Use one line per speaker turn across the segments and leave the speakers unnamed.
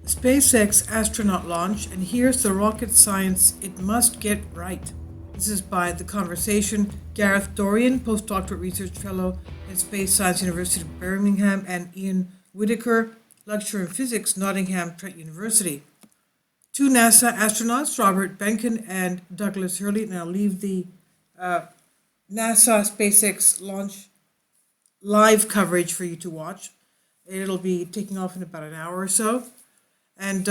SpaceX Astronaut launch, and here's the rocket science it must get right. This is by The Conversation, Gareth Dorian, postdoctoral research fellow at Space Science University of Birmingham, and Ian Whitaker, lecturer in physics, Nottingham Trent University. Two NASA astronauts, Robert Behnken and Douglas Hurley, now leave the NASA SpaceX launch live coverage for you to watch. It'll be taking off in about an hour or so. And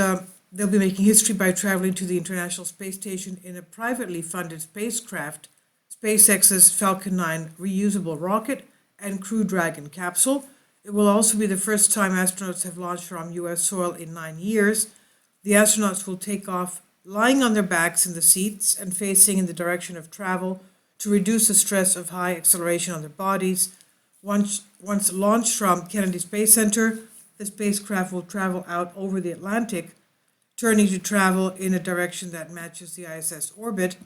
they'll be making history by traveling to the International Space Station in a privately funded spacecraft, SpaceX's Falcon 9 reusable rocket and Crew Dragon capsule. It will also be the first time astronauts have launched from U.S. soil in 9 years. The astronauts will take off lying on their backs in the seats and facing in the direction of travel to reduce the stress of high acceleration on their bodies. Once launched from Kennedy Space Center, the spacecraft will travel out over the Atlantic, turning to travel in a direction that matches the ISS orbit,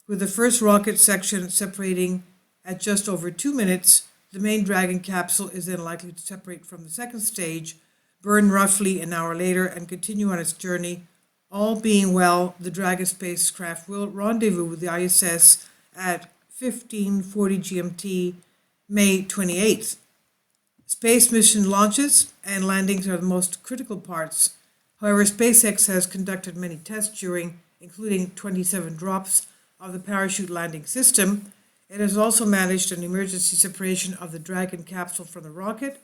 with the first rocket section separating at just over 2 minutes. The main Dragon capsule is then likely to separate from the second stage, burn roughly an hour later, and continue on its journey. All being well, the Dragon spacecraft will rendezvous with the ISS at 15:40 GMT, May 28th. Space mission launches and landings are the most critical parts. However, SpaceX has conducted many tests including 27 drops of the parachute landing system. It has also managed an emergency separation of the Dragon capsule from the rocket.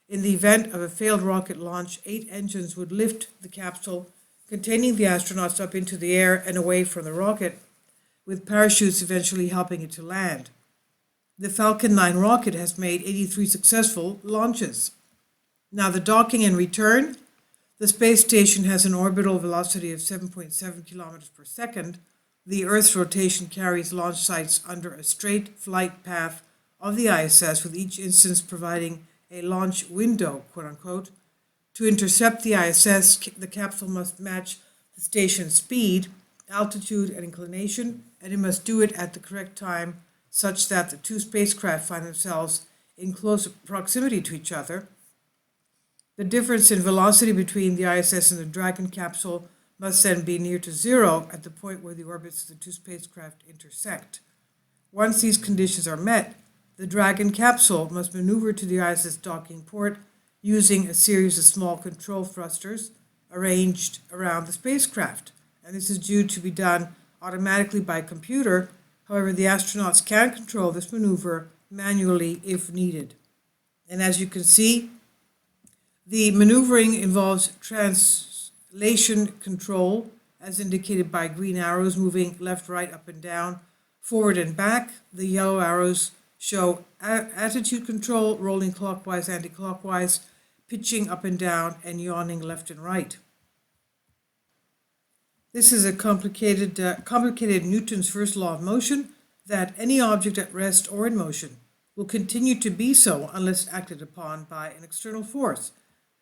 In the event of a failed rocket launch, 8 engines would lift the capsule containing the astronauts up into the air and away from the rocket, with parachutes eventually helping it to land. The Falcon 9 rocket has made 83 successful launches. Now, the docking and return. The space station has an orbital velocity of 7.7 kilometers per second. The Earth's rotation carries launch sites under a straight flight path of the ISS, with each instance providing a launch window, quote unquote. To intercept the ISS, the capsule must match the station's speed, altitude, and inclination, and it must do it at the correct time, such that the two spacecraft find themselves in close proximity to each other. The difference in velocity between the ISS and the Dragon capsule must then be near to zero at the point where the orbits of the two spacecraft intersect. Once these conditions are met, the Dragon capsule must maneuver to the ISS docking port using a series of small control thrusters arranged around the spacecraft. And this is due to be done automatically by computer. However, the astronauts can control this maneuver manually if needed. And as you can see, the maneuvering involves translation control, as indicated by green arrows moving left, right, up and down, forward and back. The yellow arrows show attitude control, rolling clockwise, anti-clockwise, pitching up and down, and yawing left and right. This is a complicated Newton's first law of motion, that any object at rest or in motion will continue to be so unless acted upon by an external force.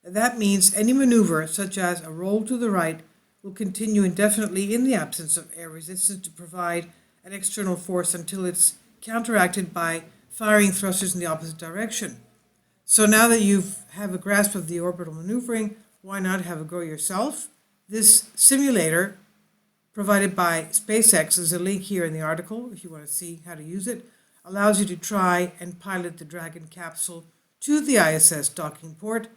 That means any maneuver, such as a roll to the right, will continue indefinitely in the absence of air resistance to provide an external force until it's counteracted by firing thrusters in the opposite direction. So now that you have a grasp of the orbital maneuvering, why not have a go yourself? This simulator, provided by SpaceX, is a link here in the article if you want to see how to use it, allows you to try and pilot the Dragon capsule to the ISS docking port.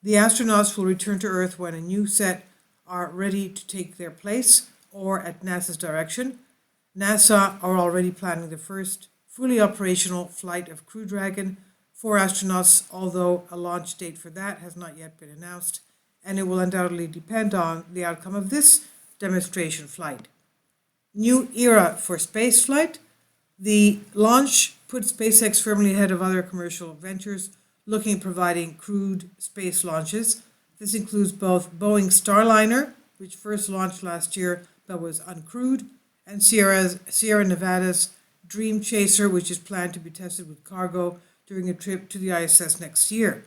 The astronauts will return to Earth when a new set are ready to take their place or at NASA's direction. NASA are already planning the first fully operational flight of Crew Dragon. 4 astronauts, although a launch date for that has not yet been announced, and it will undoubtedly depend on the outcome of this demonstration flight. New era for spaceflight. The launch put SpaceX firmly ahead of other commercial ventures looking at providing crewed space launches. This includes both Boeing Starliner, which first launched last year but was uncrewed, and Sierra Nevada's Dream Chaser, which is planned to be tested with cargo during a trip to the ISS next year.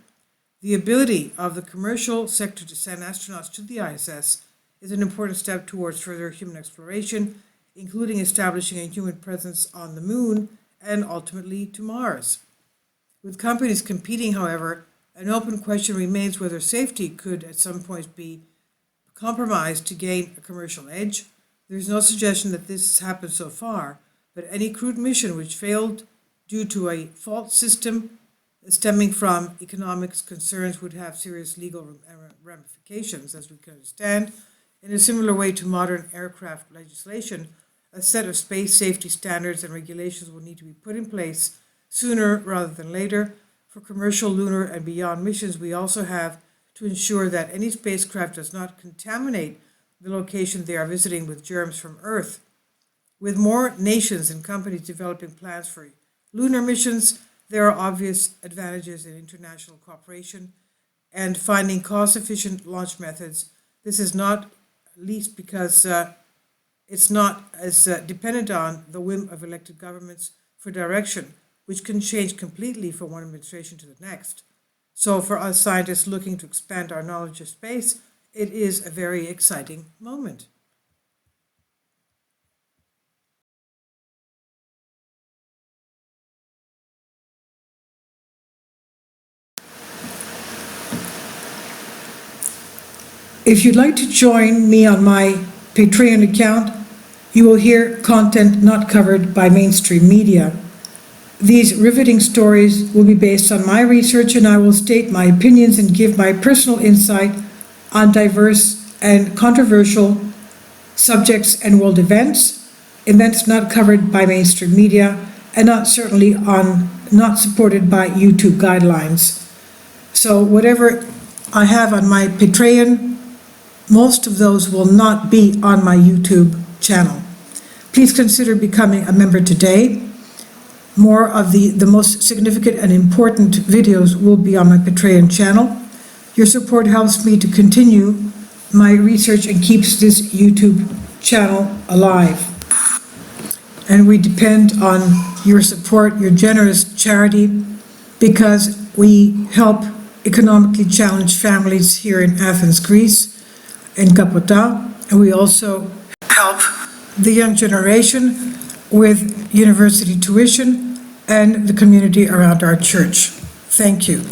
The ability of the commercial sector to send astronauts to the ISS is an important step towards further human exploration, including establishing a human presence on the moon and ultimately to Mars. With companies competing, however, an open question remains whether safety could at some point be compromise to gain a commercial edge. There is no suggestion that this has happened so far, but any crewed mission which failed due to a fault system stemming from economics concerns would have serious legal ramifications, as we can understand. In a similar way to modern aircraft legislation, a set of space safety standards and regulations will need to be put in place sooner rather than later. For commercial, lunar, and beyond missions, we also have to ensure that any spacecraft does not contaminate the location they are visiting with germs from Earth. With more nations and companies developing plans for lunar missions, there are obvious advantages in international cooperation and finding cost-efficient launch methods. This is not least because it's not as dependent on the whim of elected governments for direction, which can change completely from one administration to the next. So for us scientists looking to expand our knowledge of space, it is a very exciting moment. If you'd like to join me on my Patreon account, you will hear content not covered by mainstream media. These riveting stories will be based on my research, and I will state my opinions and give my personal insight on diverse and controversial subjects and world events not covered by mainstream media, and not supported by YouTube guidelines. So whatever I have on my Patreon, most of those will not be on my YouTube channel. Please consider becoming a member today. More of the most significant and important videos will be on my Patreon channel. Your support helps me to continue my research and keeps this YouTube channel alive. And we depend on your support, your generous charity, because we help economically challenged families here in Athens, Greece, in Kapota, and we also help the young generation with university tuition and the community around our church. Thank you.